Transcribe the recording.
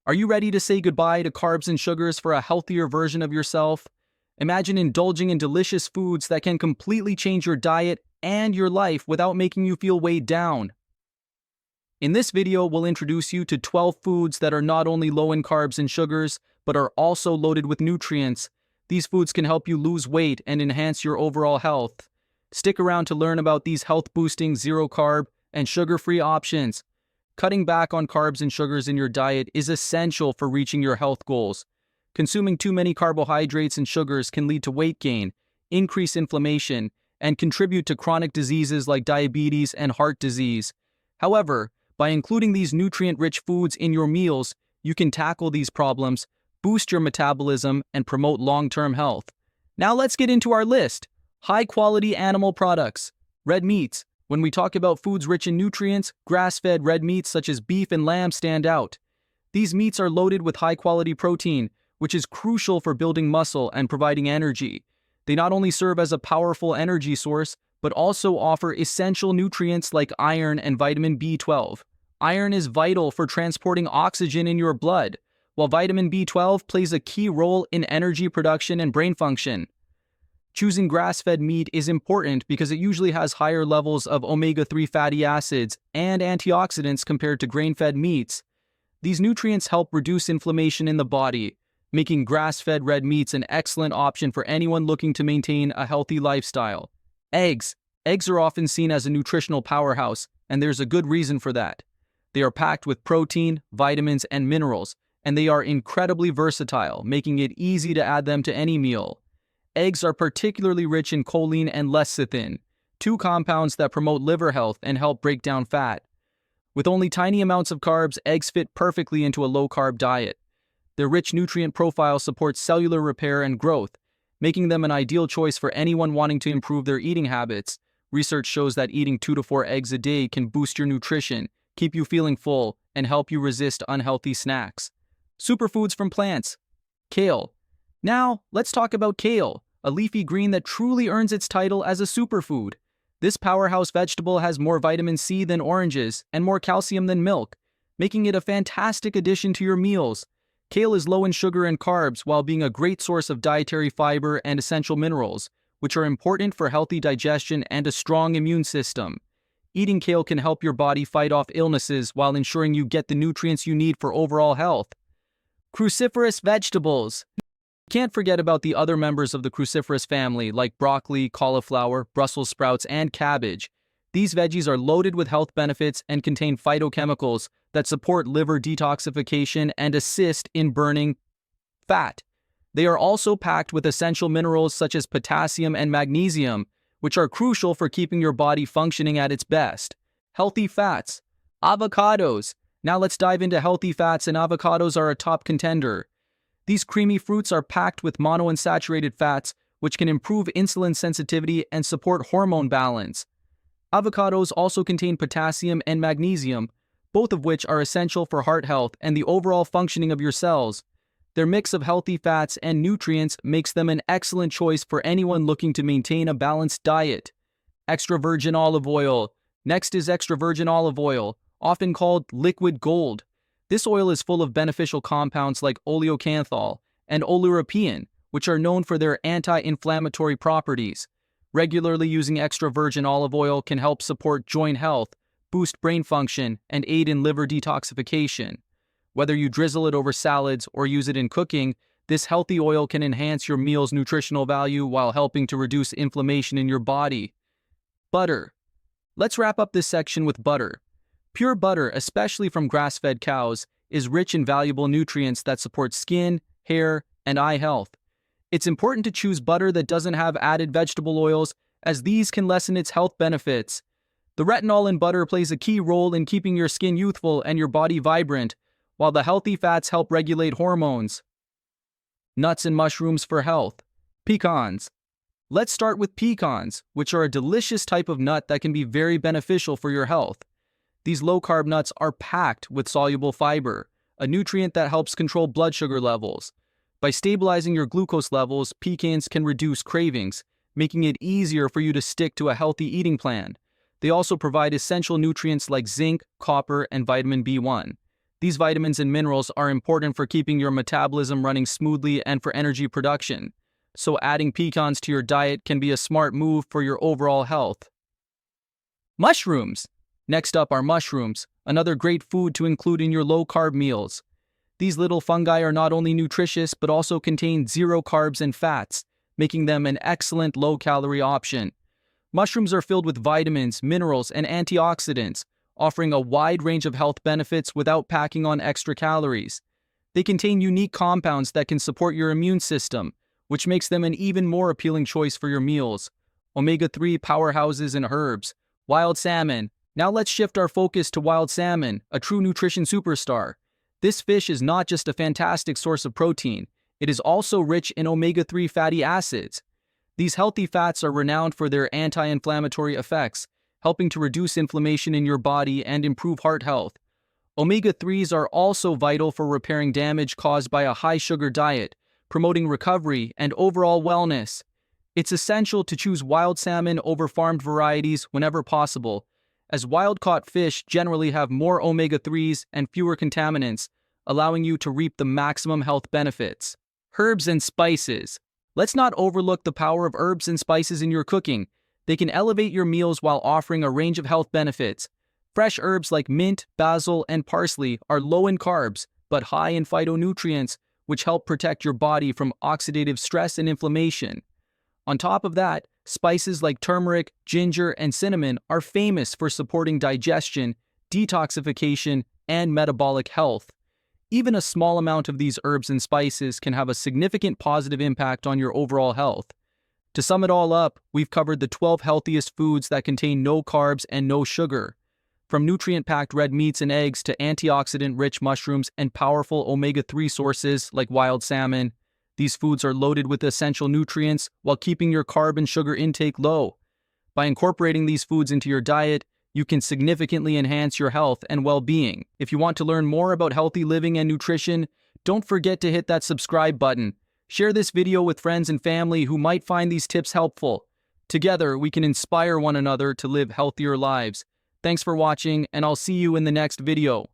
Are you ready to say goodbye to carbs and sugars for a healthier version of yourself? Imagine indulging in delicious foods that can completely change your diet and your life without making you feel weighed down. In this video, we'll introduce you to 12 foods that are not only low in carbs and sugars, but are also loaded with nutrients. These foods can help you lose weight and enhance your overall health. Stick around to learn about these health-boosting zero-carb and sugar-free options. Cutting back on carbs and sugars in your diet is essential for reaching your health goals. Consuming too many carbohydrates and sugars can lead to weight gain, increase inflammation, and contribute to chronic diseases like diabetes and heart disease. However, by including these nutrient-rich foods in your meals, you can tackle these problems, boost your metabolism, and promote long-term health. Now let's get into our list. High-quality animal products. Red meats. When we talk about foods rich in nutrients, grass-fed red meats such as beef and lamb stand out. These meats are loaded with high-quality protein, which is crucial for building muscle and providing energy. They not only serve as a powerful energy source, but also offer essential nutrients like iron and vitamin B12. Iron is vital for transporting oxygen in your blood, while vitamin B12 plays a key role in energy production and brain function. Choosing grass-fed meat is important because it usually has higher levels of omega-3 fatty acids and antioxidants compared to grain-fed meats. These nutrients help reduce inflammation in the body, making grass-fed red meats an excellent option for anyone looking to maintain a healthy lifestyle. Eggs. Eggs are often seen as a nutritional powerhouse, and there's a good reason for that. They are packed with protein, vitamins, and minerals, and they are incredibly versatile, making it easy to add them to any meal. Eggs are particularly rich in choline and lecithin, two compounds that promote liver health and help break down fat. With only tiny amounts of carbs, eggs fit perfectly into a low-carb diet. Their rich nutrient profile supports cellular repair and growth, making them an ideal choice for anyone wanting to improve their eating habits. Research shows that eating 2 to 4 eggs a day can boost your nutrition, keep you feeling full, and help you resist unhealthy snacks. Superfoods from plants. Kale. Now, let's talk about kale, a leafy green that truly earns its title as a superfood. This powerhouse vegetable has more vitamin C than oranges and more calcium than milk, making it a fantastic addition to your meals. Kale is low in sugar and carbs while being a great source of dietary fiber and essential minerals, which are important for healthy digestion and a strong immune system. Eating kale can help your body fight off illnesses while ensuring you get the nutrients you need for overall health. Cruciferous vegetables. Can't forget about the other members of the cruciferous family like broccoli, cauliflower, Brussels sprouts, and cabbage. These veggies are loaded with health benefits and contain phytochemicals that support liver detoxification and assist in burning fat. They are also packed with essential minerals such as potassium and magnesium, which are crucial for keeping your body functioning at its best. Healthy fats. Avocados. Now let's dive into healthy fats, and avocados are a top contender. These creamy fruits are packed with monounsaturated fats, which can improve insulin sensitivity and support hormone balance. Avocados also contain potassium and magnesium, both of which are essential for heart health and the overall functioning of your cells. Their mix of healthy fats and nutrients makes them an excellent choice for anyone looking to maintain a balanced diet. Extra virgin olive oil. Next is extra virgin olive oil, often called liquid gold. This oil is full of beneficial compounds like oleocanthal and oleuropein, which are known for their anti-inflammatory properties. Regularly using extra virgin olive oil can help support joint health, boost brain function, and aid in liver detoxification. Whether you drizzle it over salads or use it in cooking, this healthy oil can enhance your meal's nutritional value while helping to reduce inflammation in your body. Butter. Let's wrap up this section with butter. Pure butter, especially from grass-fed cows, is rich in valuable nutrients that support skin, hair, and eye health. It's important to choose butter that doesn't have added vegetable oils, as these can lessen its health benefits. The retinol in butter plays a key role in keeping your skin youthful and your body vibrant, while the healthy fats help regulate hormones. Nuts and mushrooms for health. Pecans. Let's start with pecans, which are a delicious type of nut that can be very beneficial for your health. These low-carb nuts are packed with soluble fiber, a nutrient that helps control blood sugar levels. By stabilizing your glucose levels, pecans can reduce cravings, making it easier for you to stick to a healthy eating plan. They also provide essential nutrients like zinc, copper, and vitamin B1. These vitamins and minerals are important for keeping your metabolism running smoothly and for energy production, so adding pecans to your diet can be a smart move for your overall health. Mushrooms! Next up are mushrooms, another great food to include in your low-carb meals. These little fungi are not only nutritious but also contain zero carbs and fats, making them an excellent low-calorie option. Mushrooms are filled with vitamins, minerals, and antioxidants, offering a wide range of health benefits without packing on extra calories. They contain unique compounds that can support your immune system, which makes them an even more appealing choice for your meals. Omega-3 powerhouses and herbs. Wild salmon. Now let's shift our focus to wild salmon, a true nutrition superstar. This fish is not just a fantastic source of protein, it is also rich in omega-3 fatty acids. These healthy fats are renowned for their anti-inflammatory effects, helping to reduce inflammation in your body and improve heart health. Omega-3s are also vital for repairing damage caused by a high-sugar diet, promoting recovery and overall wellness. It's essential to choose wild salmon over farmed varieties whenever possible, as wild-caught fish generally have more omega-3s and fewer contaminants, allowing you to reap the maximum health benefits. Herbs and spices. Let's not overlook the power of herbs and spices in your cooking. They can elevate your meals while offering a range of health benefits. Fresh herbs like mint, basil, and parsley are low in carbs, but high in phytonutrients, which help protect your body from oxidative stress and inflammation. On top of that, spices like turmeric, ginger, and cinnamon are famous for supporting digestion, detoxification, and metabolic health. Even a small amount of these herbs and spices can have a significant positive impact on your overall health. To sum it all up, we've covered the 12 healthiest foods that contain no carbs and no sugar. From nutrient-packed red meats and eggs to antioxidant-rich mushrooms and powerful omega-3 sources like wild salmon, these foods are loaded with essential nutrients while keeping your carb and sugar intake low. By incorporating these foods into your diet, you can significantly enhance your health and well-being. If you want to learn more about healthy living and nutrition, don't forget to hit that subscribe button. Share this video with friends and family who might find these tips helpful. Together, we can inspire one another to live healthier lives. Thanks for watching, and I'll see you in the next video.